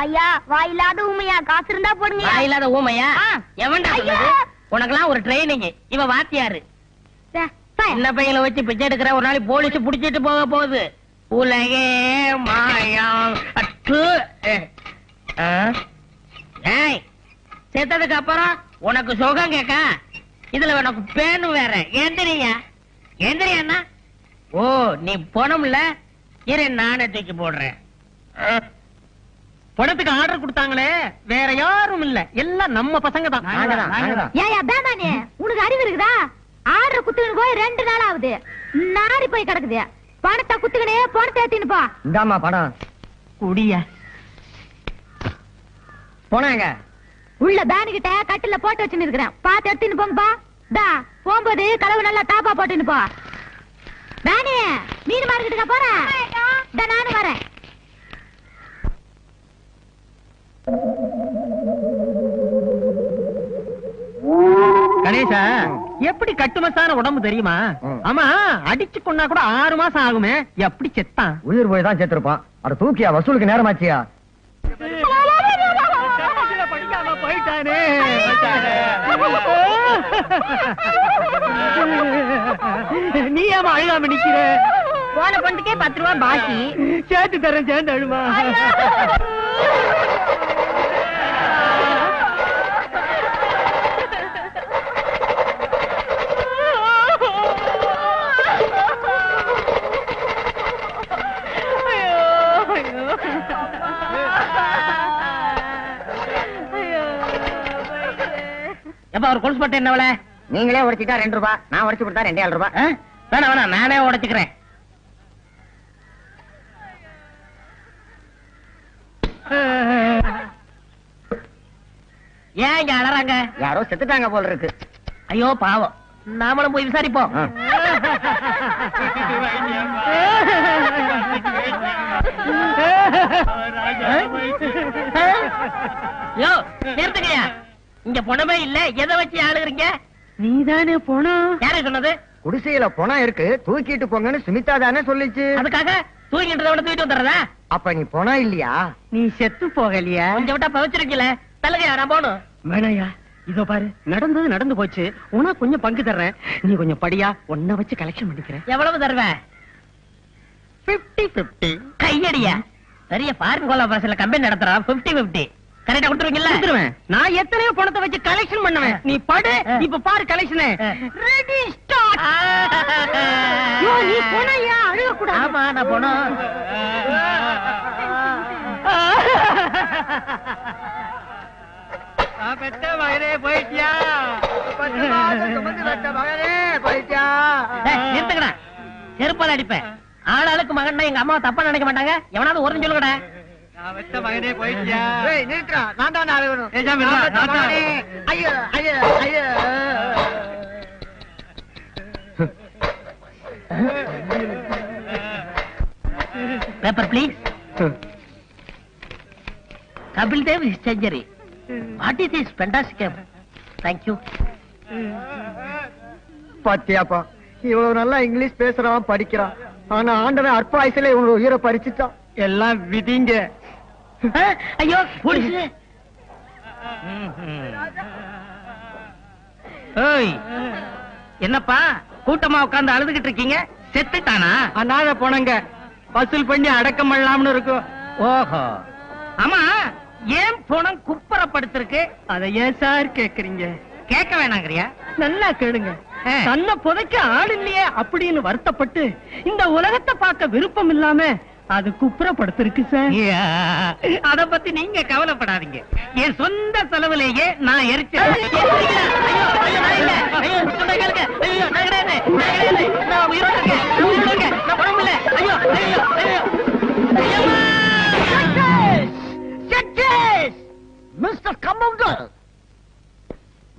ஐயா வாயில்லாத ஊமையா, காசு இருந்தா போடுங்க. வாயில்லாத ஊமையா? எவன்டா சொன்னது? உனக்கெல்லாம் ஒரு ட்ரைனிங். இவ வாத்தியாரு. சின்ன பையனை வச்சு பிச்சை எடுக்கிற, ஒரு நாளைக்கு போலீஸ் புடிச்சிட்டு போக போகுது. உலகே மாயம். செத்ததுக்கு அப்புறம் உனக்கு சுகம் கேட்க, இதுல உனக்கு பேனு வேற. எந்திரியா எந்திரியா? ஓ, நீ போனோம்ல, இரு நானே தூக்கி போடுறேன். பணத்துக்கு ஆர்டர் கொடுத்தாங்களே, வேற யாரும் இல்ல, எல்லாம் நம்ம பசங்க தான். ஏயா பேதானே, உனக்கு அறிவு இருக்குதா? ஆர்டர் குத்துக்கிட்டு போய் 2 நாள் ஆகுது, நாரி போய் கிடக்குது. பணத்தை குத்துக்கினே பணத்தை ஏத்தின்னு போ. இந்தாமா பணம். குடியா போனாங்க. உள்ள பேனுகிட்ட கட்டில போட்டு வச்சுன்னு இருக்கிறேன், பாத்து எடுத்துன்னு போங்கப்பா. தா போகும்போது கலவு நல்லா தாப்பா போட்டுன்னு போ. பேனே, மீன் மார்க்கெட்டுக்கு போறேன். நானும் வரேன். கணேசா, எப்படி கட்டுமசான உடம்பு தெரியுமா? ஆமா, அடிச்சு கொண்டா கூட 6 மாசம் ஆகுமே, எப்படி செத்தான்? உயிர் போய் தான் செத்துருப்பான். அட தூக்கியா, வசூலுக்கு நேரமாச்சியா? படிக்காம போயிட்டானே. நீ ஏமா அழுகாம நிக்கிற? போன பணத்துக்கே 10 ரூபாய் பாக்கி. சேர்த்து தரேன், சேர்ந்து அழுமா. எப்ப ஒரு கொலுசு பட்டு என்னவள? நீங்களே உடைச்சிட்டா 2 ரூபாய், நான் உடைச்சு கொடுத்தா 2 ரூபாய். வேணா வேணா, நானே உடைச்சுக்கிறேன். ஏன் இங்க அலறாங்க? யாரோ செத்துட்டாங்க போல இருக்கு. ஐயோ பாவம், நாமளும் போய் விசாரிப்போம். நிறுத்துங்கயா, இங்க பணமே இல்ல, எதை வச்சு ஆளுகிறீங்க? நீதானே போனோம். யாரே சொன்னது? குடிசையில பணம் இருக்கு, தூக்கிட்டு போங்கன்னு சுமிதா தானே சொல்லிச்சு. அதுக்காக தூக்கிட்டு தூக்கிட்டு வந்துடுறதா? அப்ப நீ பணம் இல்லையா? நீ செத்து போகலையா? கொஞ்சம் விட்டா பவச்சிருக்கல. தள்ளுங்கயா, நான் போகணும். வேணாயா, இதோ பாரு, நடந்தது நடந்து போச்சு. உனக்கு கொஞ்சம் பங்கு தர்றேன், நீ கொஞ்சம் படியா, உன்னை வச்சு கலெக்ஷன் பண்ணிக்கிறேன். எவ்வளவு தருவேன்? 50-50. கையடியா, பெரிய ஃபாரின் கோலாபரேஷன்ல கம்பெனி நடத்துறான். 50-50 கரெக்டா கொடுத்துருவீங்கல்ல? நான் எத்தனையோ பணத்தை வச்சு கலெக்ஷன் பண்ணுவேன். நீ படு, இப்ப பாரு கலெக்ஷன். Ready start. நீ போனையா, அழுக கூடாது. ஆமா, நான் போனோம். பெத்த மகனே போயிட்டியா? நிறுத்துக்கடா, செருப்பால அடிப்பேன். ஆளாளுக்கு மகன் எங்க அம்மா தப்பா நினைக்க மாட்டாங்க. எவனாவது ஒரு சொல்லுங்கடா. பெத்த மகனே போயிட்டியா? நிறுத்துறா, நான் தான் அழுகணும். ஐயோ ஐயோ ஐயோ. Paper please. Kapil Dev century. What is this fantastic? Thank you. பாத்தியாப்பா, இவ்வளவு நல்லா இங்கிலீஷ் பேசுறான், படிக்கிறான். ஆனா ஆண்டவன் அற்ப ஆயுசுல இவனோட உயிரை பறிச்சுட்டான். எல்லாம் விதிங்க. ஐயோ போலீஸ். ஏய், என்னப்பா கூட்டமா உட்கார்ந்து அழுதுகிட்டு இருக்கீங்க? செத்துட்டானா? அனாத போனங்க, வசூல் பண்ணி அடக்கம் பண்ணலாம்னு இருக்கும். ஓஹோ, ஆமா, ஏன் பணம் குப்பரப்படுத்திருக்கு? அதை ஏன் சார் கேக்குறீங்க? கேட்க வேணாங்கறியா? நல்லா கேளுங்க. தன்னை புதைக்க ஆள் இல்லையே அப்படின்னு வருத்தப்பட்டு இந்த உலகத்தை பார்க்க விருப்பம் இல்லாம அது குப்புறப்படுத்திருக்கு சார். அத பத்தி நீங்க கவலைப்படாதீங்க. என் சொந்த செலவுலேயே நான் எரிச்சேன். மிஸ்டர் கம்பவுண்டர்,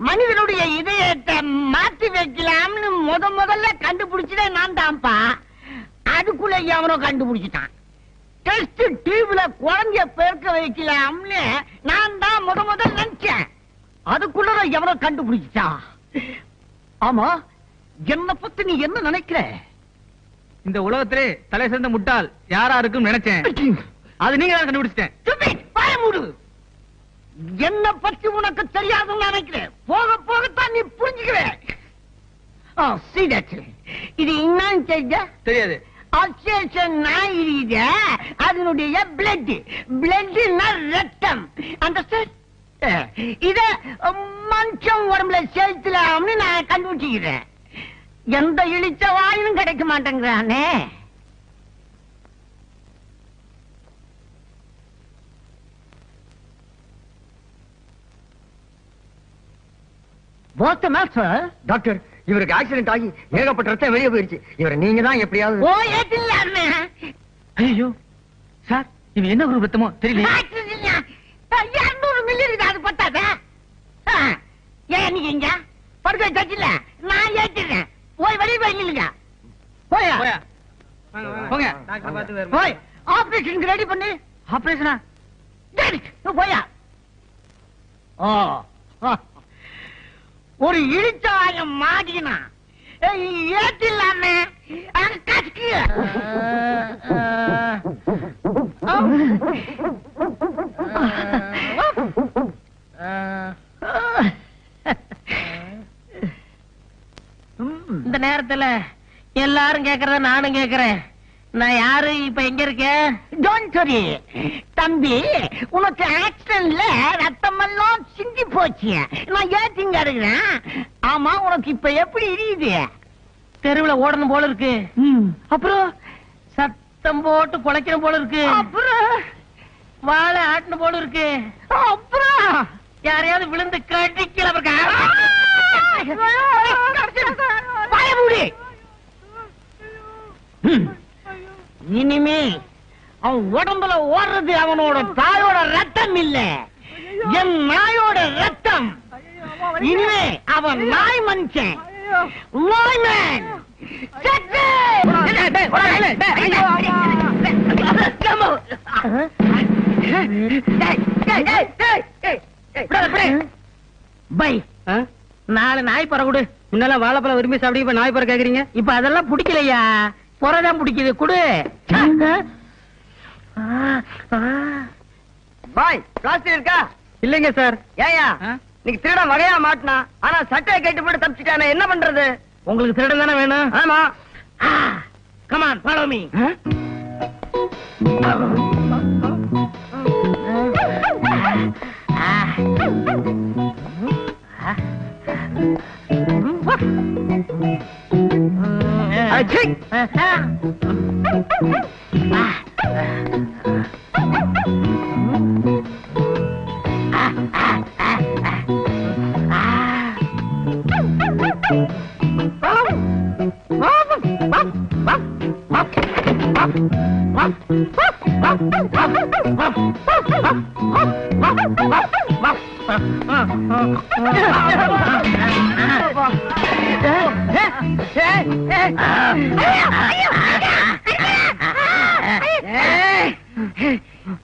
மனிதனுடைய இதயத்தை மாத்தி வைக்கலாம்னு முதல்ல கண்டுபிடிச்சதே நான் தான்ப்பா. அதுக்குள்ள எவனோ கண்டுபிடிச்சிட்டான். டெஸ்ட் டியூப்ல குழந்தைய பெருக்க வைக்கலாம்னு நான் தான் முதல்ல நினைச்சேன். அதுக்குள்ள எவனோ கண்டுபிடிச்சிட்டான். ஆமா, என்ன பத்தி நீ என்ன நினைக்கிற? இந்த உலகத்திலே தலை சிறந்த முட்டாள் யாரா இருக்கும் நினைச்சேன். அது நீங்க தான் கண்டுபிடிச்சிட்டேன். என்ன பத்தி உனக்கு தெரியாதுன்னு நினைக்கிறேன். போக போகத்தான் நீ புரிஞ்சுக்குவேன். இது என்னன்னு தெரியாது. அல்சேஷன் இருக்குது, அதனுடைய பிளட். பிளட்னா ரத்தம். இத மனுஷன் உடம்புல செலுத்தலாம்னு நான் கண்டுபிடிச்சுக்கிறேன். எந்த இழிச்ச வாயிலும் கிடைக்க மாட்டேங்கிறானே. டாக்டர், இவருக்கு ஆக்சிடென்ட் ஆகி ஏகப்பட்ட ரத்தம் வெளியே போயிருச்சு. இவரை நீங்க தான் எப்படியாவது. ஓ ஏத்தில்ல. ஐயோ சார், இவன் என்ன குரூப் ரத்தமோ தெரியல. 200 மில்லி இருக்குது, அது பத்தாத. ஏன் நீங்க இங்க படுக்க வச்சில்ல, நான் ஏத்திடுறேன். போய் வெளியே போய்ங்க. போயா போங்க. போய் ஆபரேஷனுக்கு ரெடி பண்ணு. ஆபரேஷனா? போயா. ஒரு இழிச்சாயம் மாட்டினா ஏத்தில்லாமே கஷ்கு. இந்த நேரத்துல எல்லாரும் கேக்குறத நானும் கேக்குறேன். நான் யாரு, இப்ப எங்க இருக்கேன்? டோன்ட் வரி தம்பி, உனக்கு ஆக்சிடென்ட்ல ரத்தம் எல்லாம் சிந்தி போச்சு. நான் ஏத்திங்க இருக்கிறேன். ஆமா, உனக்கு இப்ப எப்படி இருக்குது? தெருவுல ஓடணும் போல இருக்கு. அப்புறம் சத்தம் போட்டு குலைக்கணும் போல இருக்கு. அப்புறம் வாழை ஆட்டணும் போல இருக்கு. அப்புறம் யாரையாவது விழுந்து கடிக்கல. பயமுடி. இனிமே அவன் உடம்புல ஓடுறது அவனோட தாயோட ரத்தம் இல்ல, என் நாயோட ரத்தம். இனிமே அவன் நாய் மனுஷன், நாய்மேன். பை 4 நாய் பற கொடு. முன்னெல்லாம் வாழைப்பழம் விரும்பி சாப்பிட்டு இப்ப நாய் பற கேக்குறீங்க. இப்ப அதெல்லாம் பிடிக்கலையா, புறதான் பிடிக்குது. குடு. பாய், பிளாஸ்டிக் இருக்கா? இல்லைங்க சார். ஏயா நீங்க திருட வகையா மாட்டினா, ஆனா சட்டையை கேட்டு போட்டு தப்பிச்சுட்டானே, என்ன பண்றது? உங்களுக்கு திருடன் தானே வேணும்? ஆமா. Come on, follow me.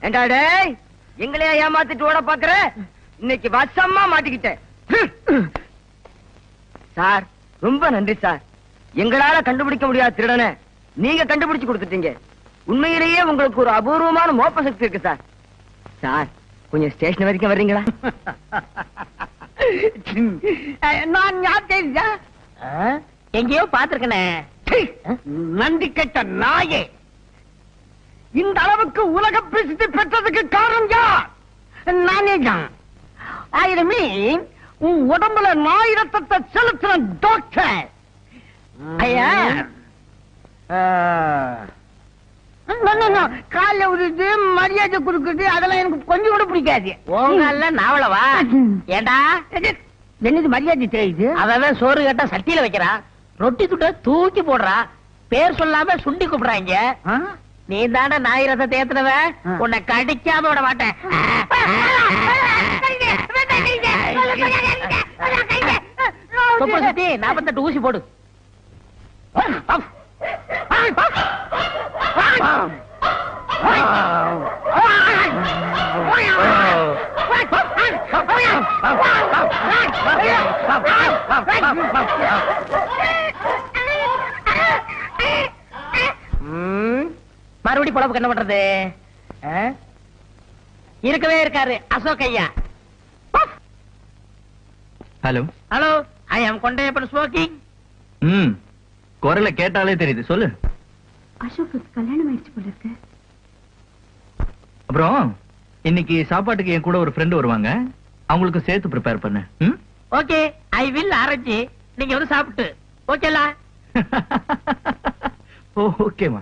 ஏண்டா டேய், எங்களையா ஏமாத்திட்டு ஓட பாக்குற? இன்னைக்கு வசமா மாட்டிக்கிட்டேன். சார், ரொம்ப நன்றி சார். எங்களால கண்டுபிடிக்க முடியாத திருடனை நீங்க கண்டுபிடிச்சு கொடுத்துட்டீங்க. உண்மையிலேயே உங்களுக்கு ஒரு அபூர்வமான மோப்ப சக்தி இருக்கு சார். சார், கொஞ்சம் ஸ்டேஷன் வரைக்கும் வர்றீங்களா? நான் யாத்தியா எங்கேயோ பாத்துருக்கனே. நன்றி கெட்ட நாயே, இந்த அளவுக்கு உலக பிரசித்தி பெற்றதுக்கு காரணம் யார்? நானே தான். ஆயிரமே உன் உடம்புல நாய் ரத்தத்தை செலுத்தின டாக்டர். ஐயா, கால உருது மரியாதை கொடுக்குறது அதெல்லாம் எனக்கு கொஞ்சம் கூட பிடிக்காது. உங்க நாவலவா? ஏண்டா என்னது மரியாதை தெரியுது? அவன் சோறு கேட்டா சட்டியில வைக்கிறான், ரொட்டி துட்ட தூக்கி போடுறா, பேர் சொல்லாம சுண்டி கூப்பிடுறாங்க. நீ தானே நாய் ரத்தத்தை ஏத்துனவ, உன்னை கடிக்காம விட மாட்டேன். சுத்தி 48 ஊசி போடு. மறுபடி பொழப்புக்கு என்ன பண்றது? இருக்கவே இருக்காரு அசோக் ஐயா. ஹலோ. ஹலோ, ஐ அம் கொண்டையப்பன் ஸ்மோக்கிங். ம், குரல கேட்டாலே தெரியுது. சொல்லு. அசோக்கு கல்யாணம் ஆயிடுச்சு போல இருக்கு. அப்புறம் இன்னைக்கு சாப்பாட்டுக்கு என் கூட ஒரு ஃப்ரெண்ட் வருவாங்க, அவங்களுக்கு சேர்த்து ப்ரிப்பேர் பண்ணு. ம்? Okay, I will arrange. நீங்க வந்து சாப்பிட்டு ஓகேலா? ஓகேமா.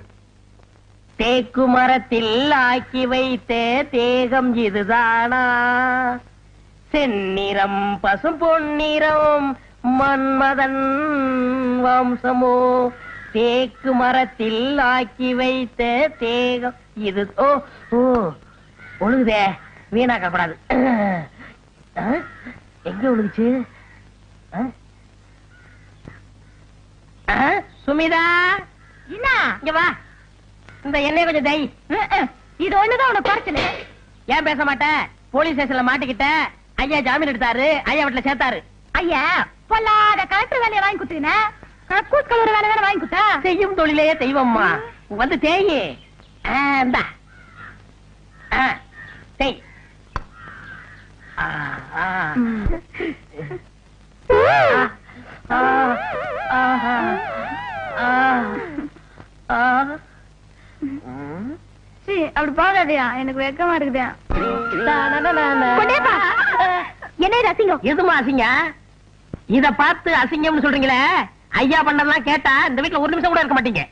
தேக்கு மரத்தில் ஆக்கி வைத்த தேகம் இதுதானா? செந்நிறம் பசும் பொன்னிறம் மன்மதன் வம்சமோ? தேக்கு மரத்தில் ஆக்கி வைத்த தேகம் இது. ஓ ஓ, ஒழுகுதே, வீணாக்க கூடாது. எங்க ஒழுகுச்சு? சுமிதா, என்ன இங்க வா. இந்த எண்ணெய் கொஞ்சம் தை. இது ஒண்ணுதான் உனக்கு குறைச்சல. ஏன் பேச மாட்டேன்? போலீஸ் ஸ்டேஷன்ல மாட்டிக்கிட்ட. ஐயா ஜாமீன் எடுத்தாரு, ஐயா வீட்டுல சேர்த்தாரு. ஐயா பொல்லாத கலெக்டர் வேலையை வாங்கி கொடுத்தீங்க, கக்கூஸ் கலர் வேலை வேற வாங்கி கொடுத்தா. செய்யும் தொழிலே தெய்வம்மா. வந்து தேயி. இந்தா. தேய். அப்படி போகாதியா, எனக்கு வெக்கமா இருக்குதா. என்ன இது அசிங்கம்? எதுமா அசிங்க? இத பார்த்து அசிங்கம்னு சொல்றீங்களே, ஐயா பண்ணதெல்லாம் கேட்டா இந்த வீட்டுல ஒரு நிமிஷம் கூட இருக்க மாட்டீங்க.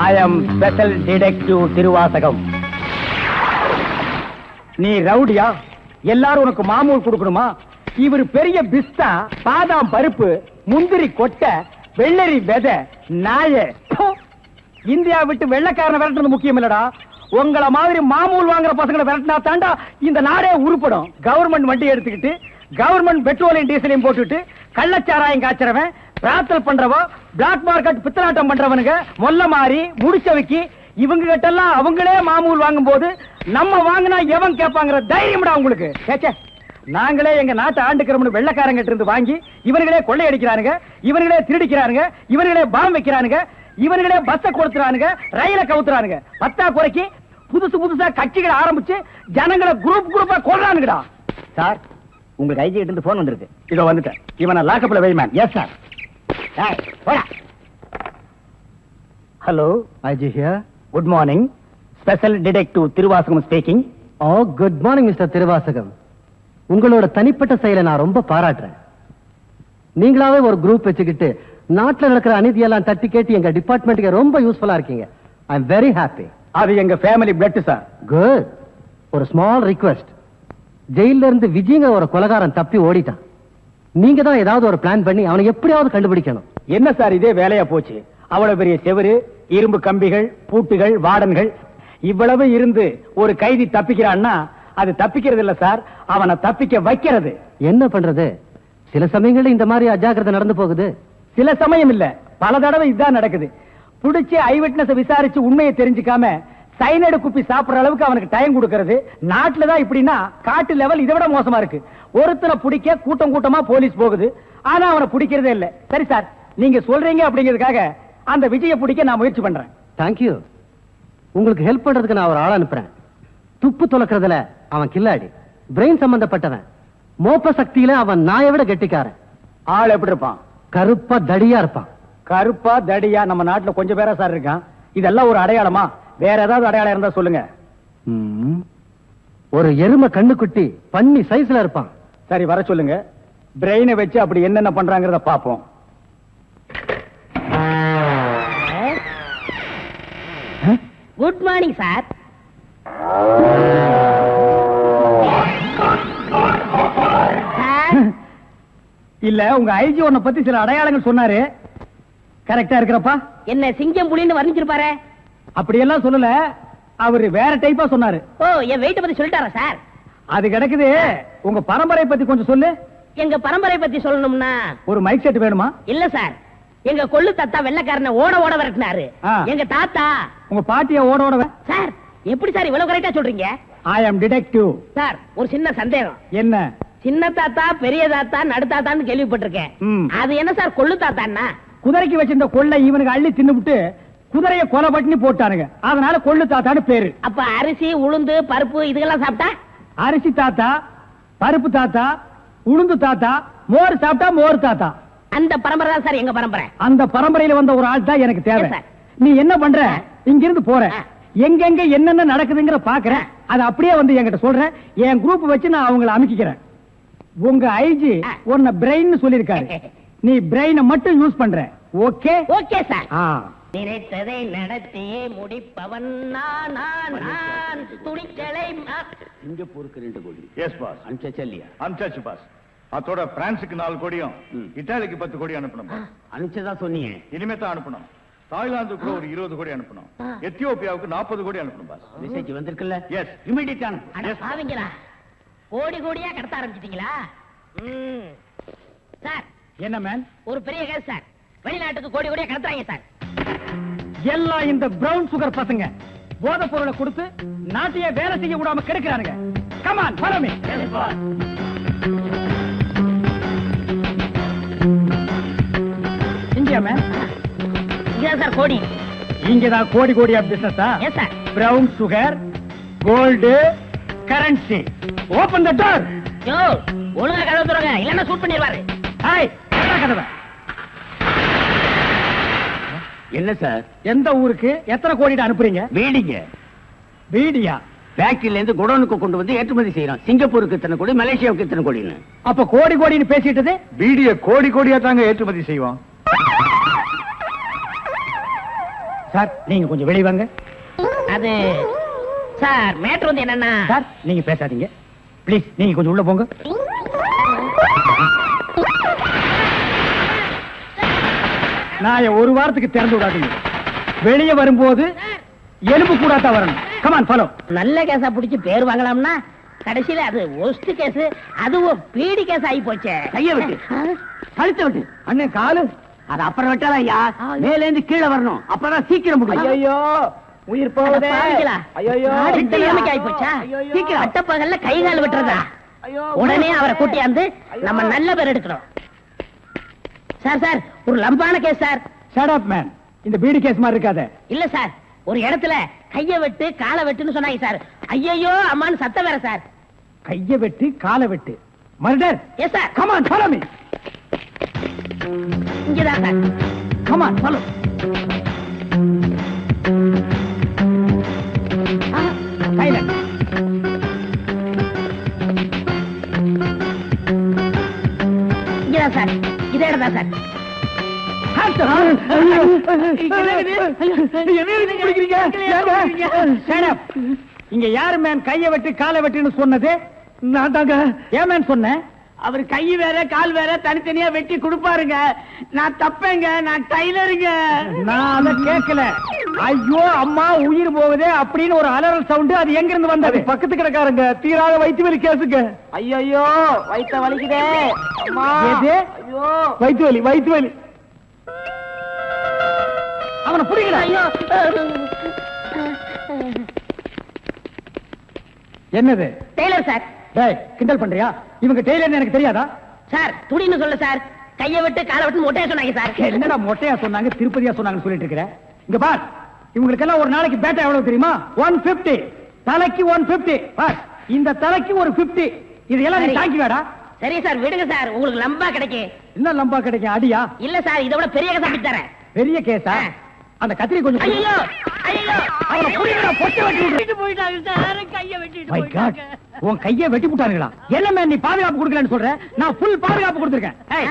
I am special detective Thiruvasagam. நீ ரவுடியா? எல்லாரும் உனக்கு மாமூல் கொடுக்கணுமா? இவர் பெரிய பிஸ்தா, பாதாம் பருப்பு, முந்திரி கொட்டை, வெள்ளரி விதை, நாய. இந்தியா விட்டு வெள்ளைக்காரனை விரட்டுறது முக்கியம் இல்லடா. உங்களை மாதிரி மாமூல் வாங்குற பசங்களை விரட்டினா தாண்டா இந்த நாடே உருப்படும். கவர்மெண்ட் வண்டி எடுத்துக்கிட்டு, கவர்மெண்ட் பெட்ரோலையும் டீசலையும் போட்டுட்டு, கள்ளச்சாராயம் காய்ச்சறவன், பிரார்த்தல் பண்றவோ, பிளாக் மார்க்கெட் பித்தலாட்டம் பண்றவனுங்க, மொல்ல மாறி முடிச்சவைக்கு இவங்க கிட்ட எல்லாம் அவங்களே மாமூல் வாங்கும் போது நம்ம வாங்கினா எவன் கேட்பாங்கிற தைரியம்டா உங்களுக்கு. நாங்களே எங்க நாட்டை ஆண்டுக்கிறோம்னு வெள்ளக்காரங்க இருந்து வாங்கி இவனுங்களே கொள்ளையடிக்கிறானுங்க, இவனுங்களே திருடிக்கிறானுங்க, இவனுங்களே பாம் வைக்கிறானுங்க, இவனுங்களே பஸ்ஸை கொடுத்துறானுங்க, ரயில கவுத்துறானுங்க. பத்தா குறைக்கு புதுசு புதுசா கட்சிகளை ஆரம்பிச்சு ஜனங்களை குரூப் குரூப்பா கொள்றானுங்கடா. சார், உங்களுக்கு ஐஜி கிட்ட இருந்து போன் வந்திருக்கு. இதோ வந்துட்டேன். இவனை லாக்கப்ல வை man. Yes sir. Hello, IG here. Good morning. Special detective Thiruvasagam speaking. Oh, good morning mister Thiruvasagam. உங்களோட தனிப்பட்ட செயலை நான் ரொம்ப பாராட்டுறேன். நீங்களாவே ஒரு குரூப் வச்சுக்கிட்டு நாட்டுல நடக்கிற அநீதியெல்லாம் தட்டி கேட்டு எங்க டிபார்ட்மெண்ட்டுக்கு ரொம்ப யூஸ்ஃபுல்லா இருக்கீங்க. I am very happy. அது எங்க ஃபேமிலி பிளட் சார். குட். ஒரு ஸ்மால் ரிக்வெஸ்ட். ஜெயில இருந்து விஜயங்க ஒரு கொலைகாரன் தப்பி ஓடிட்டான். நீங்க தான் ஏதாவது ஒரு பிளான் பண்ணி அவனை எப்படியாவது கண்டுபிடிக்கணும். என்ன சார் இதே வேலையா போச்சு? அவ்வளவு பெரிய செவரு, இரும்பு கம்பிகள், பூட்டுகள், வார்டன்கள், இவ்வளவு இருந்து ஒரு கைதி தப்பிக்கிறான்னா அது தப்பிக்கிறது இல்ல சார், அவனை தப்பிக்க வைக்கிறது. என்ன பண்றது? சில சமயங்கள்ல இந்த மாதிரி அஜாக்கிரதை நடந்து போகுது. சில சமயம் இல்ல, பல தடவை இதுதான் நடக்குது. புடிச்சு ஐ விட்னஸ் விசாரிச்சு உண்மையை தெரிஞ்சுக்காம சைனடு குப்பி சாப்பிடுற அளவுக்கு அவனுக்கு டைம் கொடுக்கறது. நாட்டுல தான் இப்படின்னா காட்டு லெவல் இதை விட மோசமா இருக்கு. ஒருத்தனை பிடிக்க கூட்டம் கூட்டமா போலீஸ் போகுது, ஆனா அவனை பிடிக்கிறதே இல்ல. சரி சார், நீங்க சொல்றீங்க அப்படிங்கிறதுக்காக அந்த விஜய பிடிக்க நான் முயற்சி பண்றேன். தேங்க்யூ. உங்களுக்கு ஹெல்ப் பண்றதுக்கு நான் ஒரு ஆள் அனுப்புறேன். துப்பு துலக்கிறதுல அவன் கில்லாடி, பிரெயின் சம்பந்தப்பட்டவன், மோப்ப சக்தியில அவன் நாயை விட கெட்டிக்காரன். ஆள் எப்படி இருப்பான்? கருப்பா தடியா இருப்பான். கருப்பா தடியா நம்ம நாட்டுல கொஞ்சம் பேரா சார் இருக்கான். இதெல்லாம் ஒரு அடையாளமா? வேற ஏதாவது அடையாளம் இருந்தா சொல்லுங்க. ஒரு எருமை கண்ணுக்குட்டி பண்ணி சைஸ்ல இருப்பான். சரி, வர சொல்லுங்க. பிரெயினை வச்சு அப்படி என்னென்ன பண்றாங்கறத பாப்போம். Good morning sir. இல்ல, உங்க ஐஜி உன்னை பத்தி சில அடையாளங்கள் சொன்னாரு. கரெக்டா இருக்கிறப்பா? என்ன சிங்கம் புலின்னு வர்ணிச்சிருப்பாரு? அப்படியெல்லாம் சொல்லல, அவரு வேற டைப்பா சொன்னாரு. ஓ, என் வெயிட்ட பத்தி சொல்லிட்டாரா சார்? அது கிடக்குது. உங்க பரம்பரை பத்தி கொஞ்சம் சொல்லு. எங்க பரம்பரை பத்தி சொல்லணும்னா ஒரு மைக் செட் வேணுமா? இல்ல சார், எங்க கொள்ளு தாத்தா வெள்ளைக்காரனை ஓட ஓட விரட்டினாரு. ஆ. எங்க தாத்தா உங்க பாட்டிய ஓட ஓட சார், எப்படி சார் இவ்வளவு கரெக்டா சொல்றீங்க? ஐ அம் டிடெக்டிவ். சார் ஒரு சின்ன சந்தேகம். என்ன? சின்ன தாத்தா பெரிய தாத்தா நடுத்தாத்தான்னு கேள்விப்பட்டிருக்கேன். அது என்ன சார் கொள்ளு தாத்தான்னா? குதிரைக்கு வச்சிருந்த கொள்ளை இவனுக்கு அள்ளி தின்னுபிட்டு குதிரைய கொலை பண்ணி போட்டானுங்க, அதனால கொள்ளு தாத்தான்னு பேரு. அப்ப அரிசி உளுந்து பருப்பு இதுக்கெல்லாம் சாப்பிட்டா? அரிசி தாத்தா, பருப்பு தாத்தா, உளுந்து தாத்தா, மோர் சாப்பிட்டா மோர் தாத்தா. அந்த பரம்பரை தான் சார் எங்க பரம்பரை. அந்த பரம்பரையில வந்த ஒரு ஆள் தான் எனக்கு தேவை. Yes, sir. நீ என்ன பண்ற? இங்கிருந்து போற, எங்கெங்க என்னென்ன நடக்குதுங்கிற பாக்குறேன், அது அப்படியே வந்து என்கிட்ட சொல்றேன். என் குரூப் வச்சு நான் அவங்களை அமைக்கிறேன். உங்க ஐஜி உன்னை பிரெயின் சொல்லிருக்காரு, நீ பிரெயினை மட்டும் யூஸ் பண்ற. ஓகே? Okay sir. நினைத்ததை நடத்தியே முடிப்பவன் நான் துணிச்சலை சிங்கப்பூருக்கு 2 கோடி. S boss. அனுப்பிச்சா இல்லையா? அனுப்பிச்சாச்சு பாஸ். அதோட பிரான்ஸுக்கு 4 கோடியும் இட்டாலிக்கு 10 கோடி அனுப்பணும் பாஸ். அனுப்பிச்சதா சொன்னீங்க. இனிமே தான் அனுப்பணும். தாய்லாந்துக்கு ஒரு 20 கோடி அனுப்பணும். எத்தியோப்பியாவுக்கு 40 கோடி அனுப்பணும் பாஸ். மெசேஜ் வந்திருக்குல்ல? எஸ். இமிடியேட்டா அட பாவிங்களா, கோடி கோடியா கடத்த ஆரம்பிச்சிட்டீங்களா? சார் என்ன மேன்? ஒரு பெரிய கேஸ் சார். வெளிநாட்டுக்கு கோடி கோடியா கடத்துறாங்க சார். எல்லாம் இந்த பிரவுன் சுகர் பசங்க போதைப் பொருளை கொடுத்து நாட்டையே வேலை செய்ய விடாம கெடுக்கிறானுங்க. Come on, follow me. இங்கயா மேன்? இங்கதான் சார் கோடி. இங்கதான் கோடி கோடியா பிசினஸா? Yes sir. Brown sugar, gold, currency. Open the door. Yo ஒழுங்கா கதவு திறங்க, இல்லன்னா ஷூட் பண்ணிடுவாரு. ஹாய், கதவை. என்ன சார்? எந்த ஊருக்கு எத்தனை கோடி அனுப்புறீங்க? வீடிங்க. வீடியா? ஃபேக்டரியில இருந்து குடோனுக்கு கொண்டு வந்து ஏற்றுமதி செய்யறோம். சிங்கப்பூருக்கு இத்தனை கோடி, மலேசியாவுக்கு இத்தனை கோடின்னு. அப்ப கோடி கோடின்னு பேசிட்டது? பீடிய கோடி கோடியா தாங்க ஏற்றுமதி செய்வோம். சார் நீங்க கொஞ்சம் வெளிய வாங்க. அது சார் மேட்டர் வந்து என்னன்னா சார் நீங்க பேசாதீங்க ப்ளீஸ், நீங்க கொஞ்சம் உள்ள போங்க. நான் ஒரு வாரத்துக்கு திறந்து விடாதீங்க. வெளியே வரும்போது எலும்பு கூடாதான் வரணும். Come on follow. நல்ல கேஸா புடிச்சு பேர் வாங்கலாம்னா கடைசியில அது ஒஸ்ட் கேஸ், அதுவும் பீடி கேஸ் ஆகி போச்சே. கைய விட்டு, கழுத்த விட்டு. அண்ணே காலு அது அப்புறம் விட்டாலும் ஐயா, மேல இருந்து கீழே வரணும், அப்பதான் சீக்கிரம் முடியும். ஐயோ உயிர் போகுதே. ஐயோ ஆகி போச்சா? சீக்கிரம் அட்டப்பகல்ல கை கால் விட்டுறதா? உடனே அவரை கூட்டியாந்து நம்ம நல்ல பேர் எடுக்கணும். சார் சார் ஒரு லம்பான case sir. Shut up man. இந்த பீடி கேஸ் மாதிரி இருக்காத. இல்ல சார், ஒரு இடத்துல கைய வெட்டு காலை வெட்டுன்னு சொன்னாங்க சார். ஐயோ அம்மான்னு சத்தம் வேற சார். கைய வெட்டு காலை வெட்டு murder. Yes sir. Come on follow me. இங்கதான் sir. Come on follow. Silent. இங்கதான் சார். இதே இடம் தான் சார். இங்க யாரு மேன் கைய வெட்டு காலை வெட்டுன்னு சொன்னது? நான் தாங்க. ஏன் மேன் சொன்னேன்? அவர் கை வேற கால் வேற தனித்தனியா வெட்டி கொடுப்பாருங்க. நான் தப்பேங்க, நான் டைலருங்க. நான் அத கேட்கல. ஐயோ அம்மா உயிர் போகுதே அப்படின்னு ஒரு அலறல் சவுண்ட். அது எங்க இருந்து வந்தது? பக்கத்து கிடக்காருங்க, தீராத வயிற்று வலி கேசுங்க. ஐயோ வயித்த வலிக்குதே. ஐயோ வயிற்று வலி, வயிற்று வலி. அவனை புடிக்கல. ஐயோ என்னது? Tailor sir. டேய் கிண்டல் பண்றியா? இவங்க டெய்லர்னு எனக்கு தெரியாதா? சார் துடின்னு சொல்ல சார். கைய விட்டு காலை விட்டு மொட்டையா சொன்னாங்க சார். என்னடா மொட்டையா சொன்னாங்க திருப்பதியா சொன்னாங்கன்னு சொல்லிட்டு இருக்கிற? இங்க பார், இவங்களுக்கெல்லாம் ஒரு நாளைக்கு பேட்டா எவ்வளவு தெரியுமா? 150. தலைக்கு 150. பார், இந்த தலைக்கு ஒரு 50. இதெல்லாம் நீ தாங்கி வேடா. சரி சார் விடுங்க சார், உங்களுக்கு லம்பா கிடைக்கும். என்ன லம்பா கிடைக்கும்? அடியா? இல்ல சார், இதை விட பெரிய கேஸ் அப்படி தரேன். பெரிய கேஸா? அந்த கத்திரி கொஞ்சம் ஐயோ ஐயோ அவனை புடிங்கடா, பொட்டை வெட்டி போயிட்டாங்க சார். கைய வெட்டிட்டு மை காட், உன் கையை வெட்டி விட்டானுங்களா? என்ன மேன் நீ பாதுகாப்பு கொடுக்கலன்னு சொல்ற? நான் ஃபுல் பாதுகாப்பு கொடுத்திருக்கேன். ஏய்,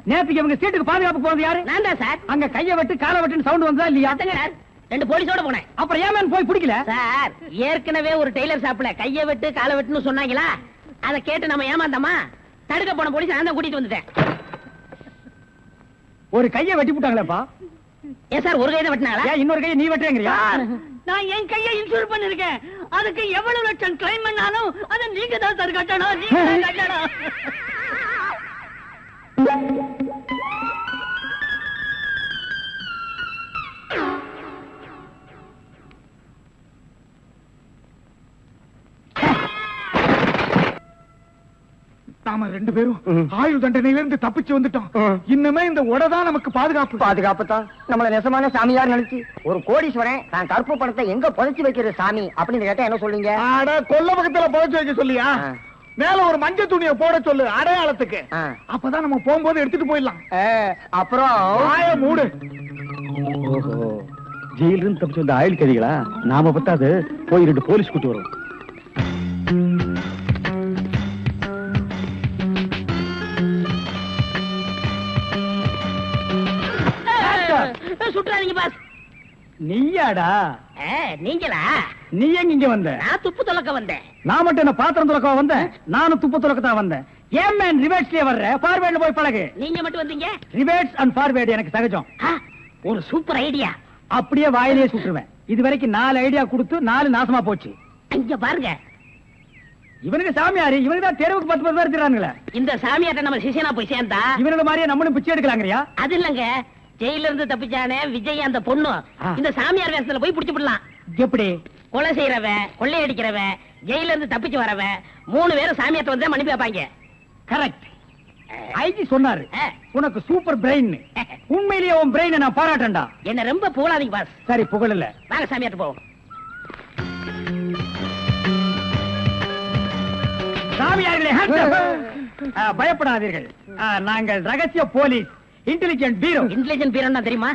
நேத்துக்கு இவங்க சீட்டுக்கு பாதுகாப்பு போனது யாரு? நான் தான் சார். அங்க கையை வெட்டு காலை வெட்டுன்னு சவுண்ட் வந்ததா இல்லையா? சார் 2 போலீஸோட போனேன். அப்புறம் ஏன் மேன் போய் பிடிக்கல? சார் ஏற்கனவே ஒரு டெய்லர் ஷாப்ல கைய வெட்டு காலை வெட்டுன்னு சொன்னாங்களா, அதை கேட்டு நம்ம ஏமாந்தோமா? தடுக்க போன போலீஸ் நான் தான் கூட்டிட்டு வந்துட்டேன். ஒரு கையை வெட்டி விட்டாங்களேப்பா. ஏன் சார் ஒரு கையை வெட்டினாங்களா? ஏன் இன்னொரு கையை நீ வெட்டுறேங்கறியா? நான் என் கையை இன்சூர் பண்ணிருக்கேன். அதுக்கு எவ்வளவு லட்சம் கிளைம் பண்ணாலும் அதை நீங்க தான் சார் கட்டணும். நீங்க தான் கட்டணும். நாம 2 பேரும் ஆயுள் தண்டனையில இருந்து தப்பிச்சு வந்துட்டோம். இன்னுமே இந்த உடதான் நமக்கு பாதுகாப்பு. பாதுகாப்புதான். நம்மள நெசமான சாமியார் நினைச்சு ஒரு கோடீஸ்வரன் தான் கருப்பு பணத்தை எங்க புதைச்சு வைக்கிற சாமி அப்படின்னு கேட்டா என்ன சொல்லுங்க? அட கொல்ல பக்கத்துல புதைச்சு வைக்க சொல்லியா? மேல ஒரு மஞ்சள் துணியை போட சொல்லு அடையாளத்துக்கு. அப்பதான் நம்ம போகும்போது எடுத்துட்டு போயிடலாம். அப்புறம் வாய மூடு. ஜெயில இருந்து தப்பிச்சு வந்த ஆயுள் கைதிகளா? நாம பத்தாது போய் 2 போலீஸ் கூட்டி வரும். சுற்றாதீங்க பாஸ். நீயாடா? நீங்களா? நீ எங்க இங்க வந்த? நான் துப்பு துலக்க வந்தேன். நான் மட்டும் என்ன பாத்திரம் துலக்க வந்தேன்? நானும் துப்பு துலக்க தான் வந்தேன். ஏன் மேன் ரிவர்ஸ்லயே வர்ற? ஃபார்வேர்ட்ல போய் பழகு. நீங்க மட்டும் வந்தீங்க? ரிவர்ஸ் அண்ட் ஃபார்வேர்ட் எனக்கு சகஜம். ஒரு சூப்பர் ஐடியா. அப்படியே வாயிலேயே சுட்டுருவேன். இது வரைக்கும் 4 ஐடியா கொடுத்து 4 நாசமா போச்சு. இங்க பாருங்க, இவனுக்கு சாமியாரு, இவனுக்கு தான் தெருவுக்கு 10 பேர் இருக்கிறானுங்களே. இந்த சாமியார்ட்ட நம்ம சிஷியனா போய் சேர்ந்தா இவனோட மாதிரியே நம்மளும் பிச்சை எடுக்கலாங்கறியா? அது இல்லங்க, ஜெயில இருந்து தப்பிச்சானே விஜய் அந்த பொண்ணு இந்த சாமியார் வேஷத்துல போய் புடிச்சு விடலாம். எப்படி? கொலை செய்யறவன், கொள்ளையடிக்கிறவன், ஜெயில இருந்து தப்பிச்சு வரவன் 3 பேரும் சாமியார்ட்ட வந்து மன்னிப்பு வைப்பாங்க. கரெக்ட். ஐஜி சொன்னாரு உனக்கு சூப்பர் பிரெயின். உண்மையிலேயே உன் பிரெயினை நான் பாராட்டேன்டா. என்ன ரொம்ப புகழாதீங்க பாஸ். சரி புகழ் இல்ல, வாங்க சாமியார்ட்ட போவோம். சாமியார்களே பயப்படாதீர்கள். நாங்கள் ரகசிய போலீஸ், இன்டெலிஜென்ட் பீரோ. இன்டெலிஜென்ட் பீரோன்னா தெரியுமா?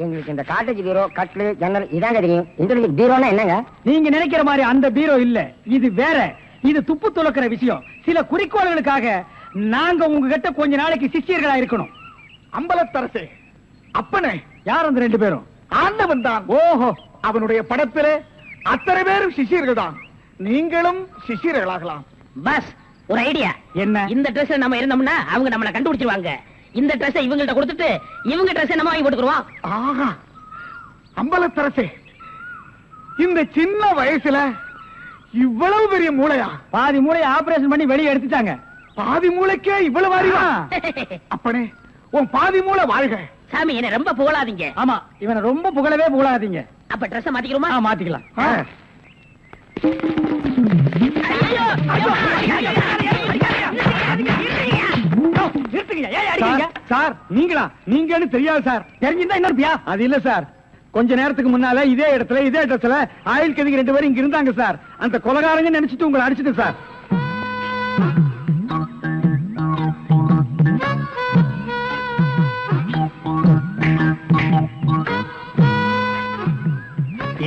எங்களுக்கு இந்த காட்டேஜ் பீரோ, கட்லு, ஜன்னல் இதாங்க தெரியும். இன்டெலிஜென்ட் பீரோனா என்னங்க? நீங்க நினைக்கிற மாதிரி அந்த பீரோ இல்ல, இது வேற. இது துப்பு துலக்கிற விஷயம். சில குறிக்கோள்களுக்காக நாங்க உங்ககிட்ட கொஞ்ச நாளைக்கு சிஷ்யர்களா இருக்கணும். அம்பலத்தரசே, அப்பனே, யார் அந்த 2 பேரும்? ஆண்டவன் தான். ஓஹோ, அவனுடைய படத்திலே அத்தனை பேரும் சிஷியர்கள் தான். நீங்களும் சிஷியர்களாகலாம். பாஸ், ஒரு ஐடியா. என்ன? இந்த ட்ரெஸ் நம்ம இருந்தோம்னா அவங்க நம்மள கண்டுபிடிச்சிருவாங்க. இந்த ட்ரெஸ் இவங்கள்ட்ட கொடுத்துட்டு இவங்க ட்ரெஸ் நம்ம வாங்கி போட்டுக்குறோம். ஆஹா, அம்பலத்தரசே, இந்த சின்ன வயசுல இவ்வளவு பெரிய மூளையா? பாதி மூளையை ஆபரேஷன் பண்ணி வெளியே எடுத்துட்டாங்க. பாதி மூளைக்கே இவ்வளவு அறிவா? அப்பனே, உன் பாதி மூளை வாழ்க. சாமி, என்ன ரொம்ப புகழாதீங்க. ஆமா, இவனை ரொம்ப புகழவே புகழாதீங்க. அப்ப ட்ரெஸ் மாத்திக்கிறோமா? மாத்திக்கலாம். சார், நீங்களா? நீங்கன்னு தெரியாது சார். தெரிஞ்சிருந்தா என்ன இருப்பியா? அது இல்ல சார், கொஞ்ச நேரத்துக்கு முன்னால இதே இடத்துல இதே ட்ரெஸ்ல ஆயுள் கைதிகள் 2 பேரும் இங்க இருந்தாங்க சார். அந்த கொலைகாரங்க நினைச்சிட்டு உங்களை அடிச்சிட்டு சார்.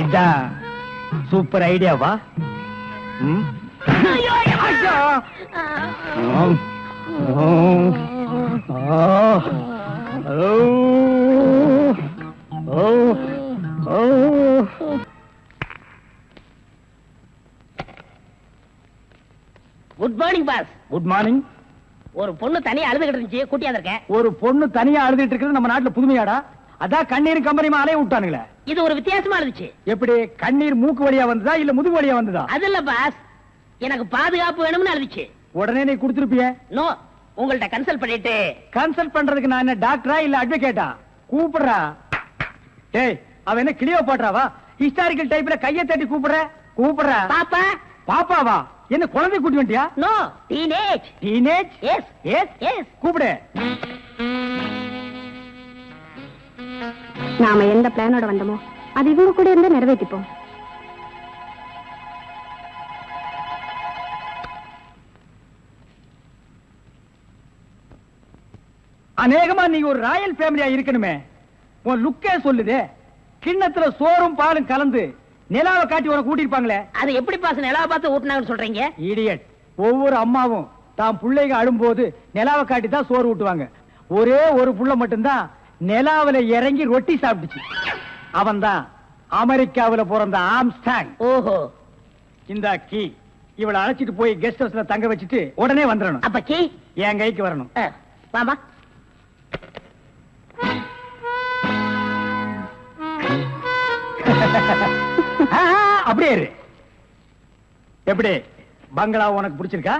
இதான் சூப்பர் ஐடியாவா? Good morning boss. Good morning. ஒரு பொண்ணு தனியா அழுதுகிட்டு இருந்துச்சு, கூட்டியா இருக்கேன். ஒரு பொண்ணு தனியா அழுதுட்டு இருக்கிறது நம்ம நாட்டுல புதுமையாடா? அதான் கண்ணீர் கம்பெனிமா அலைய விட்டானுங்களே. இது ஒரு வித்தியாசமா இருந்துச்சு. எப்படி? கண்ணீர் மூக்கு வழியா வந்ததா இல்ல முதுகு வழியா வந்ததா? அது இல்ல பாஸ், எனக்கு பாதுகாப்பு வேணும்னு அழுதுச்சு. உடனே நீ கொடுத்துருப்பிய? நோ, உங்கள்ட்ட கன்சல்ட் பண்ணிட்டு. கன்சல்ட் பண்றதுக்கு நான் என்ன டாக்டரா இல்ல அட்வொகேட்டா? கூப்பிடுறா. டேய், அவ என்ன கிளியோ பாட்றாவா? ஹிஸ்டாரிக்கல் டைப்ல கையை தட்டி கூப்பிடுறா. பாப்பா. பாப்பாவா? என்ன குழந்தை கூட்டி வந்துட்டியா? No, teenage. Teenage? Yes yes yes. கூப்பிடு. நாம எந்த பிளானோட வந்தோமோ அது இவங்க கூட இருந்து நிறைவேற்றிப்போம். அநேகமா நீங்க ஒரு ராயல் ஃபேமிலியா இருக்கணுமே. உன் லுக்கே சொல்லுதே. கிண்ணத்துல சோறும் பாலும் கலந்து நிலாவை காட்டி உனக்கு கூட்டிருப்பாங்களே. அது எப்படி பாஸ் நிலாவை பார்த்து ஊட்டினாங்கன்னு சொல்றீங்க? இடியட். ஒவ்வொரு அம்மாவும் தான் பிள்ளைங்க அழும்போது நிலாவை காட்டி தான் சோறு ஊட்டுவாங்க. ஒரே ஒரு புள்ள மட்டும்தான் நிலாவில இறங்கி ரொட்டி சாப்பிட்டுச்சு. அவன் தான் அமெரிக்காவில பிறந்த ஆம்ஸ்டாங். ஓஹோ. இந்த கீ இவளை அழைச்சிட்டு போய் கெஸ்ட் ஹவுஸ்ல தங்க வச்சுட்டு உடனே வந்துடணும். அப்ப கீ என் கைக்கு வரணும். வாமா. அப்படியே இரு. எப்படி பங்களா உனக்கு பிடிச்சிருக்கா?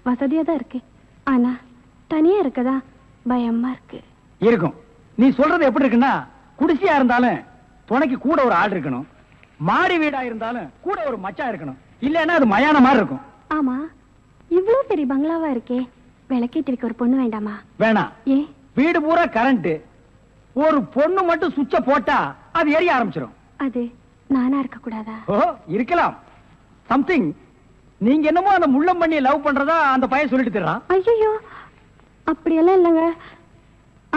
வசதியா தான் இருக்கு, ஆனா தனியா இருக்கதா பயமா இருக்கு. இருக்கும். நீ சொல்றது எப்படி இருக்குன்னா, குடிசையா இருந்தாலும் துணைக்கு கூட ஒரு ஆள் இருக்கணும், மாடி வீடா இருந்தாலும் கூட ஒரு மச்சா இருக்கணும். இல்லன்னா அது மயான மாதிரி இருக்கும். ஆமா, இவ்வளவு பெரிய பங்களாவா இருக்கே, விளக்கேத்தி வைக்க ஒரு பொண்ணு வேண்டாமா? வேணாம். ஏன்? வீடு பூரா கரண்ட், ஒரு பொண்ணு மட்டும் சுவிட்ச போட்டா அது எரிய ஆரம்பிச்சிடும். அது நானா இருக்க கூடாதா? ஓ, இருக்கலாம். சம்திங். நீங்க என்னமோ அந்த முள்ளம் பண்ணி லவ் பண்றதா அந்த பையன் சொல்லிட்டு தர்றான். ஐயோ, அப்படியெல்லாம் இல்லங்க.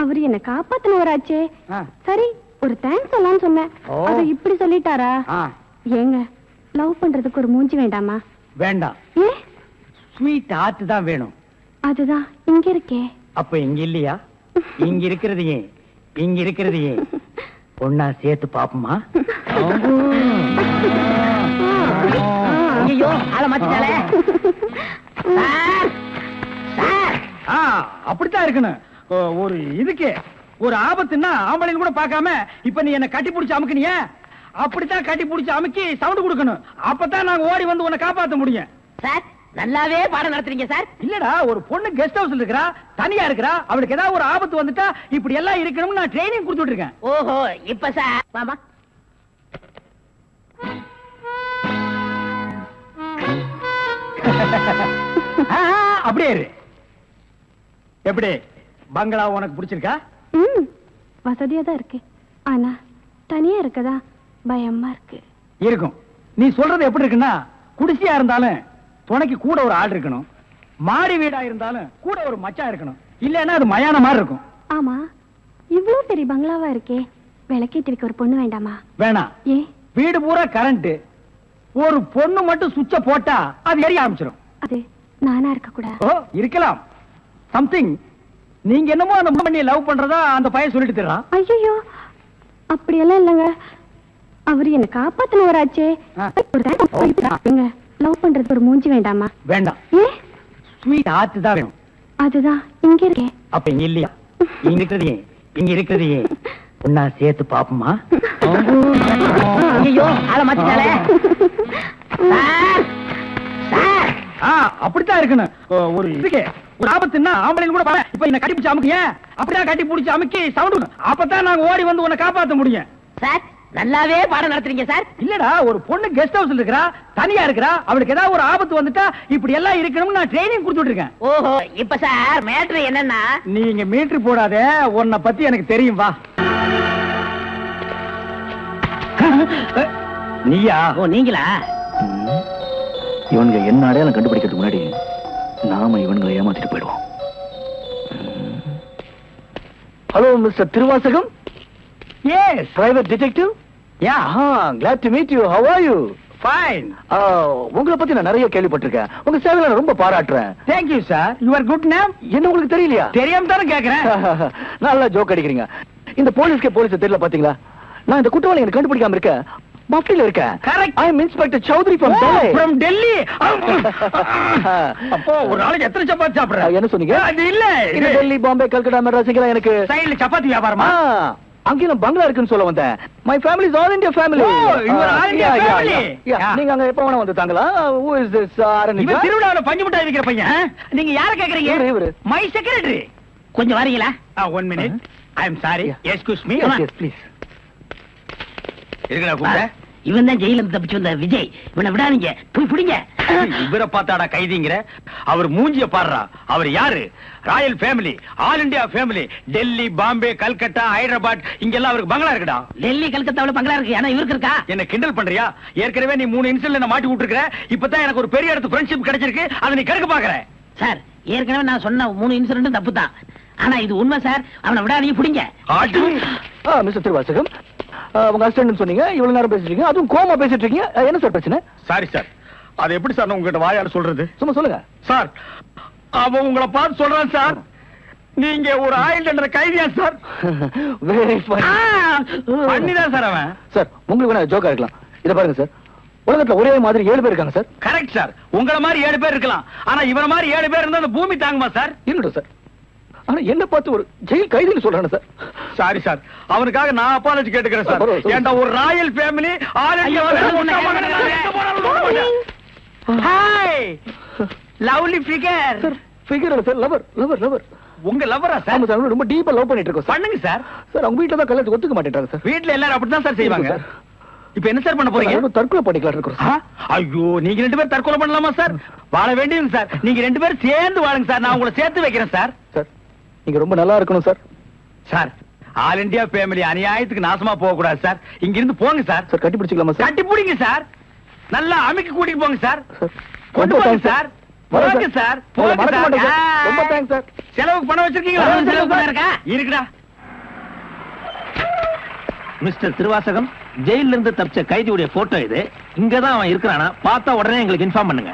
அவர் என்ன காப்பாத்தினவராச்சே. சரி, ஒரு தேங்க்ஸ் சொல்லலாம்னு சொன்னேன். அத இப்படி சொல்லிட்டாரா? ஏங்க, லவ் பண்றதுக்கு ஒரு மூஞ்சி வேண்டாமா? வேண்டாம். ஏ, ஸ்வீட் ஹார்ட் தான் வேணும். அதுதான் இங்க இருக்கே. அப்ப இங்க இல்லையா? இங்க இருக்கிறது ஏன், இங்க இருக்கிறது ஏன் ஒன்னா சேர்த்து பாப்போமா? ஐயோ, ஆள மாத்திட்டாளே. அப்படித்தான் இருக்கணும். ஒரு இதுக்கு ஒரு ஆபத்துன்னா ஆம்பளைன்னு கூட பார்க்காம இப்ப நீ என்ன கட்டி பிடிச்சு அமுக்குனிய, அப்படித்தான் கட்டி பிடிச்சு அமுக்கி சவுண்ட் கொடுக்கணும். அப்பதான் நாங்க ஓடி வந்து உன்னை காப்பாத்த முடியும். சார், நல்லாவே பாடம் நடத்துறீங்க சார். இல்லடா, ஒரு பொண்ணு கெஸ்ட் ஹவுஸ்ல இருக்கறா, தனியா இருக்கறா, அவளுக்கு ஏதாவது ஒரு ஆபத்து வந்துட்டா இப்படி எல்லாம் இருக்கணும்னு நான் ட்ரைனிங் கொடுத்துட்டு இருக்கேன். ஓஹோ, இப்ப சார் மாமா அப்படியே இரு. எப்படி பங்களா உனக்கு பிடிச்சிருக்கா? வசதியா தான் இருக்கு, ஆனா தனியா இருக்கதா பயமா இருக்கு. இருக்கும். நீ சொல்றது எப்படி இருக்குன்னா, குடிசையா இருந்தாலும் துணைக்கு கூட ஒரு ஆள் இருக்கணும், மாடி வீடா இருந்தாலும் கூட ஒரு மச்சான் இருக்கணும், இல்லன்னா அது மயான மாதிரி இருக்கும். ஆமா, இவ்வளவு பெரிய பங்களாவா இருக்கே, விளக்கேத்தி வைக்க ஒரு பொண்ணு வேண்டாமா? வேணாம். ஏ, வீடு பூரா கரண்ட், ஒரு பொண்ணு மட்டும் சுவிட்ச போட்டா அது எரிய ஆரம்பிச்சிடும். அது நானா இருக்க கூடாது. ஓ, இருக்கலாம். சம்திங். நீங்க என்னமோ அந்த பண்ணி லவ் பண்றதா அந்த பையன் சொல்லிட்டு தர்றான். ஐயோ, அப்படியெல்லாம் இல்லங்க. அவர் என்ன காப்பாத்தினவராச்சே. லவ் பண்றது ஒரு மூஞ்சி வேண்டாமா? வேண்டாம். ஏ, ஸ்வீட் ஹார்ட் தான் வேணும். அதுதான் இங்க இருக்கே. அப்ப இங்க இல்லையா? இங்க இருக்கிறது ஏன், இங்க இருக்கிறது ஏன் ஒன்னா சேர்த்து பாப்போமா? ஐயோ, ஆள மாத்திட்டாளே. சார், அப்படித்தான் இருக்கணும். ஒரு இதுக்கு ஒரு ஆபத்துன்னா ஆம்பளைன்னு கூட பாரு. இப்ப என்ன கட்டி பிடிச்சு அமுக்கிய, அப்படிதான் கட்டி பிடிச்சு அமுக்கி சவுண்ட், அப்பதான் நாங்க ஓடி வந்து உன்னை காப்பாத்த முடியும். சார், நல்லாவே பாடம் நடத்துறீங்க சார். இல்லடா, ஒரு பொண்ணு கெஸ்ட் ஹவுஸ்ல இருக்கறா, தனியா இருக்கறா, அவளுக்கு ஏதாவது ஒரு ஆபத்து வந்துட்டா இப்படி எல்லாம் இருக்கணும்னு நான் ட்ரைனிங் கொடுத்துட்டு இருக்கேன். ஓஹோ, இப்ப சார் மேட்ரு என்னன்னா, நீங்க மீட்டர் போடாத, உன்னை பத்தி எனக்கு தெரியும். வா. நீயா? ஓ, நீங்களா? இவனுங்க என்ன அடையாளம் கண்டுபிடிக்கிறதுக்கு முன்னாடி நாம இவனுங்களை ஏமாத்திட்டு போயிடுவோம். Hello mister Thiruvasagam. Yes, private detective. Yeah, glad to meet you. How are you? Fine. உங்களை பத்தி நான் நிறைய கேள்விப்பட்டிருக்கேன். உங்க சேவையில நான் ரொம்ப பாராட்டுறேன். Thank you sir. Your good name? என்ன உங்களுக்கு தெரியலையா? தெரியாம தானே கேக்குறேன். நல்லா ஜோக் அடிக்கிறீங்க. இந்த போலீஸ் தெரியல பாத்தீங்களா? நான் இந்த குற்றவாளி எனக்கு கண்டுபிடிக்காம இருக்கேன். மஃப்டில இருக்கேன். Correct. I am inspector Chowdhury from Delhi. From Delhi. அப்போ ஒரு நாளைக்கு எத்தனை சப்பாத்தி சாப்பிடுற? என்ன சொன்னீங்க? அது இல்ல, இது டெல்லி, பாம்பே, கல்கட்டா, மெட்ராஸ் இங்கலாம் எனக்கு சைடுல சப்பாத்தி வியாபாரமா? அங்க நான் பங்களா இருக்குன்னு சொல்ல வந்தேன். My family is all India family. you are all India family. நீங்க அங்க எப்ப வேணா வந்து தாங்களா? Who is this? இவன் திருவிழாவுல பஞ்சு மிட்டாய் விக்கிற பையன். நீங்க யார கேக்குறீங்க? இவரு. My secretary. கொஞ்சம் வரீங்களா? 1 minute. I am sorry. Excuse me. Yes, please. இருக்கடா கூப்பிட. இவன் தான் ஜெயில தப்பிச்சு வந்த விஜய். இவனை விடாதீங்க, போய் பிடிங்க. இவரை பார்த்தாடா கைதிங்கிற? அவர் மூஞ்சிய பாடுறா. அவர் யாரு? Royal family, all India family. Delhi, Bombay, Calcutta, Hyderabad இங்கெல்லாம் அவருக்கு பங்களா இருக்குடா. டெல்லி, கல்கத்தாவுல பங்களா இருக்கு, ஆனா இவருக்கு இருக்கா? என்ன கிண்டல் பண்றியா? ஏற்கனவே நீ 3 இன்சிடென்ட்ல என்ன மாட்டி விட்டுருக்க. இப்பதான் எனக்கு ஒரு பெரிய இடத்து ஃப்ரெண்ட்ஷிப் கிடைச்சிருக்கு. அதை நீ கெடுக்க பாக்குற. சார், ஏற்கனவே நான் சொன்ன 3 இன்சிடென்ட் தப்பு தான். ஆனா இது உண்மை சார். அவனை விடாதீங்க, பிடிங்க. மிஸ்டர் திருவாசகம், உங்க அசிஸ்டன்ட் சொன்னீங்க, இவ்வளவு நேரம் பேசிட்டு இருக்கீங்க, அதுவும் கோமா பேசிட்டு இருக்கீங்க. என்ன சார் பிரச்சனை? சாரி சார், அது எப்படி சார் உங்ககிட்ட வாயால சொல்றது? சும்மா சொல்லுங்க சார், அவன் உங்களை பார்த்து சொல்றான் சார், நீங்க ஒரு ஆயில் என்ற கைதியா சார்? Very fine. பண்ணிதான் சார் அவன். சார், உங்களுக்கு வேணா ஜோக்கா இருக்கலாம். இத பாருங்க சார், உலகத்துல ஒரே மாதிரி 7 பேர் இருக்காங்க சார். Correct sir. உங்கள மாதிரி 7 பேர் இருக்கலாம், ஆனா இவர மாதிரி 7 பேர் இருந்தா அந்த பூமி தாங்குமா சார்? இருக்கட்டும் சார், ஆனா என்ன பார்த்து ஒரு ஜெயில் கைதின்னு சொல்றானே சார். சாரி சார், அவனுக்காக நான் அப்பாலஜி கேட்டுக்கிறேன் சார். பரவாயில்ல, ஏன்டா ஒரு Royal family, all India hi lovely figure. Sir, figure இல்ல சார், லவர் லவர் லவர். உங்க லவ்வரா சார்? ஆமா சார், ரொம்ப டீப்பா லவ் பண்ணிட்டு இருக்கோம் சார். பண்ணுங்க சார். சார், அவங்க வீட்ல தான் கல்யாணத்துக்கு ஒத்துக்க மாட்டேன்றாங்க சார். வீட்ல எல்லாரும் அப்படிதான் சார் செய்வாங்க. சார், இப்ப என்ன சார் பண்ண போறீங்க? தற்கொலை பண்ணிக்கலாம் இருக்கிறோம் ஆ? ஐயோ, நீங்க 2 பேரும் தற்கொலை பண்ணலாமா சார்? வாழ வேண்டியது சார். நீங்க 2 பேரும் சேர்ந்து வாழுங்க சார். நான் உங்களை சேர்த்து வைக்கிறேன் சார். சார் நீங்க ரொம்ப நல்லா இருக்கணும் sir. Sir, all India family அநியாயத்துக்கு நாசமா போக கூடாது சார். இங்க இருந்து போங்க சார். சார் கட்டி பிடிச்சிக்கலாமா சார்? கட்டி பிடிங்க சார். நல்லா அமைக்க கூட்டிட்டு போங்க சார். சார், கொண்டு ரொம்ப போங்க thanks சார். வரேன் போங்க சார். போங்க மறக்க சார். மாட்டேன் சார். ரொம்ப தேங்க்ஸ் சார். செலவுக்கு பணம் வச்சிருக்கீங்களா? செலவு பணம் இருக்கா? இருக்குடா. மிஸ்டர் திருவாசகம், ஜெயில இருந்து தப்பிச்ச கைதியுடைய போட்டோ இது. இங்கதான் அவன் இருக்கிறானா, பார்த்தா உடனே எங்களுக்கு இன்ஃபார்ம் பண்ணுங்க.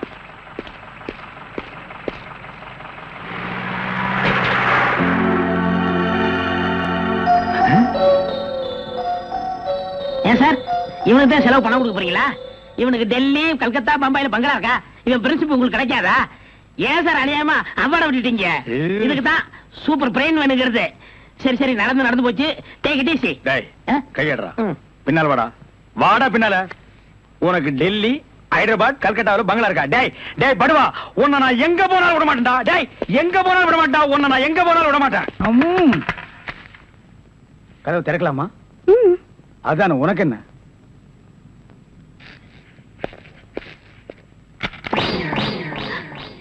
ஏன் சார், இவனுக்கு தான் செலவு பணம் கொடுக்க போறீங்களா? இவனுக்கு டெல்லி, கல்கத்தா, பம்பாயில பங்களா இருக்கா? இவன் பிரின்சிபல் உங்களுக்கு கிடைக்காதா? ஏன் சார் அநியாயமா அவார்ட விட்டுட்டீங்க? இதுக்கு தான் சூப்பர் பிரெயின் வேணுங்கிறது. சரி சரி, நடந்து போச்சு. Take it easy. டேய், கையடுறா. பின்னால வாடா. வாடா பின்னால. உனக்கு டெல்லி, ஹைதராபாத், கல்கட்டாவில் பங்களா இருக்கா? டேய் டேய் படுவா, உன்னை நான் எங்க போனாலும் விட மாட்டேன்டா. டேய், எங்க போனாலும் விட மாட்டேன். உன்னை நான் எங்க போனாலும் விட மாட்டேன். கதவு திறக்கலாமா? அதான, உனக்கு என்ன?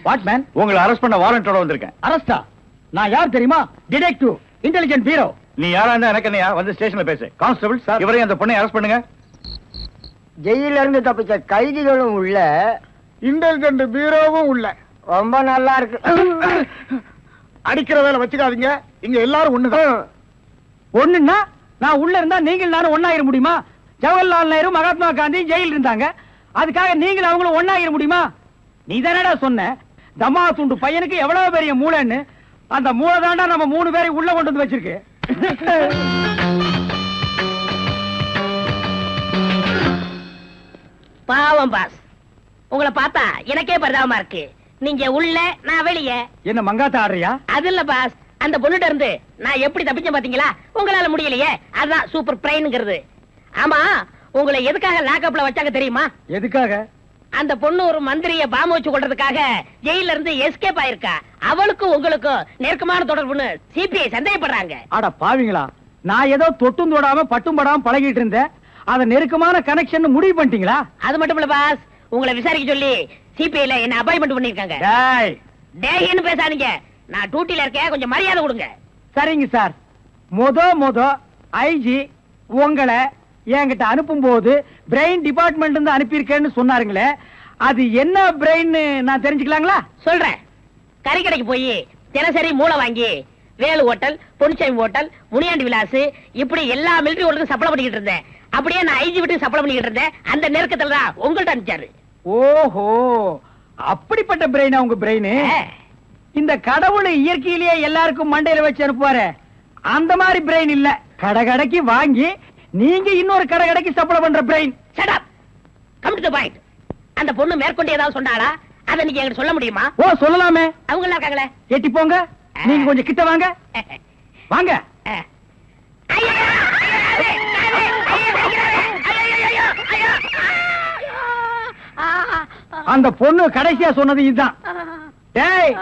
What man? உங்களை அரெஸ்ட் பண்ண வாரண்டோட வந்திருக்கேன். அரெஸ்டா? நான் யார் தெரியுமா? Detective, intelligent bureau. நீ யாரா இருந்தா எனக்கு என்னையா? வந்து ஸ்டேஷன்ல பேசு. கான்ஸ்டபிள் சார், இவரையும் அந்த பொண்ணை அரெஸ்ட் பண்ணுங்க. ஜெயில இருந்து தப்பிச்ச கைதிகளும் உள்ள, இன்டெலிஜென்ட் பீரோவும் உள்ள. ரொம்ப நல்லா இருக்கு. அடிக்கிற வேலை வச்சுக்காதீங்க. இங்க எல்லாரும் ஒண்ணுதான். ஒண்ணுன்னா நான் உள்ள இருந்தா நீங்கள் நானும் ஒண்ணாயிர முடியுமா? ஜவஹர்லால் நேரு, மகாத்மா காந்தி ஜெயில இருந்தாங்க. அதுக்காக நீங்கள் அவங்களும் ஒண்ணாயிர முடியுமா? நீ தானடா சொன்ன தமா துண்டு பையனுக்கு எவ்வளவு பெரிய மூளைன்னு. அந்த மூளை தாண்டா நம்ம 3 பேரை உள்ள கொண்டு வந்து வச்சிருக்கு. பாவம் பாஸ், உங்களை பார்த்தா எனக்கே பரிதாபமா இருக்கு. நீங்க உள்ள, நான் வெளியே. என்ன மங்காத்த ஆடுறியா? அது இல்ல பாஸ், அந்த பொண்ணுட்ட இருந்து நான் எப்படி தப்பிச்சேன் பாத்தீங்களா? உங்களால முடியலையே, அதான் சூப்பர் பிரெயின்ங்கிறது. ஆமா, உங்களை எதுக்காக லாக்அப்ல வச்சாங்க தெரியுமா? எதுக்காக? அந்த பொண்ணு ஒரு மந்திரிய பாம்பு வச்சு கொள்றதுக்காக ஜெயில இருந்து எஸ்கேப் ஆயிருக்கா. அவளுக்கும் உங்களுக்கும் நெருக்கமான தொடர்புன்னு சிபிஐ சந்தேகப்படுறாங்க. அட பாவிங்களா, நான் ஏதோ தொட்டும் தொடாம பட்டும் படாம பழகிட்டு இருந்தேன். அத நெருக்கமான கனெக்ஷன் முடிவு பண்ணிட்டீங்களா? அது மட்டும் இல்ல பாஸ், உங்களை விசாரிக்க சொல்லி சிபிஐல என்ன அப்பாயின்மெண்ட் பண்ணிருக்காங்க. டேய், டேய்னு பேசாதீங்க, நான் டியூட்டில இருக்கேன், கொஞ்சம் மரியாதை கொடுங்க. சரிங்க சார். மொத ஐஜி உங்களை என்கிட்ட அனுப்பும் போது பிரெயின் டிபார்ட்மெண்ட் இருந்து அனுப்பியிருக்கேன்னு சொன்னாருங்களே, அது என்ன பிரெயின் நான் தெரிஞ்சுக்கலாங்களா? சொல்றேன். கறிக்கடைக்கு போய் தினசரி மூளை வாங்கி வேலு ஹோட்டல், பொன்சாமி ஹோட்டல், முனியாண்டி விலாஸ், இப்படி எல்லா மிலிட்டரி ஹோட்டலுக்கும் சப்ளை பண்ணிக்கிட்டு இருந்தேன். அப்படியே நான் ஐஜி விட்டு சப்ளை பண்ணிக்கிட்டு இருந்தேன். அந்த நெருக்கத்துல தான் உங்கள்ட்ட அனுப்பிச்சாரு. ஓஹோ, அப்படிப்பட்ட பிரெயின் உங்க பிரெயின். இந்த கடவுள் இயற்கையிலேயே எல்லாருக்கும் மண்டையில வச்சு அனுப்புவாரு, அந்த மாதிரி பிரெயின் இல்ல. கடைக்கு வாங்கி நீங்க இன்னொரு கடைக்கு சப்ளை பண்ற brain. Shut up, come to the point. அந்த பொண்ணு மேற்கொண்டு ஏதாவது சொன்னாளா? அதை நீங்க என்கிட்ட சொல்ல முடியுமா? ஓ, சொல்லலாமே. அவங்க எல்லாம் இருக்காங்களே. எட்டி போங்க, நீங்க கொஞ்சம் கிட்ட வாங்க. வாங்க. அந்த பொண்ணு கடைசியா சொன்னது இதுதான். டேய்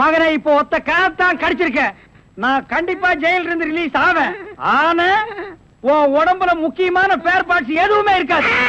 மகனை, இப்போ ஒத்த காத்தான் கடிச்சிருக்க. நான் கண்டிப்பா ஜெயில இருந்து ரிலீஸ் ஆவேன். ஆனா உன் உடம்புல முக்கியமான பேர் பார்ட்ஸ் எதுவுமே இருக்காது.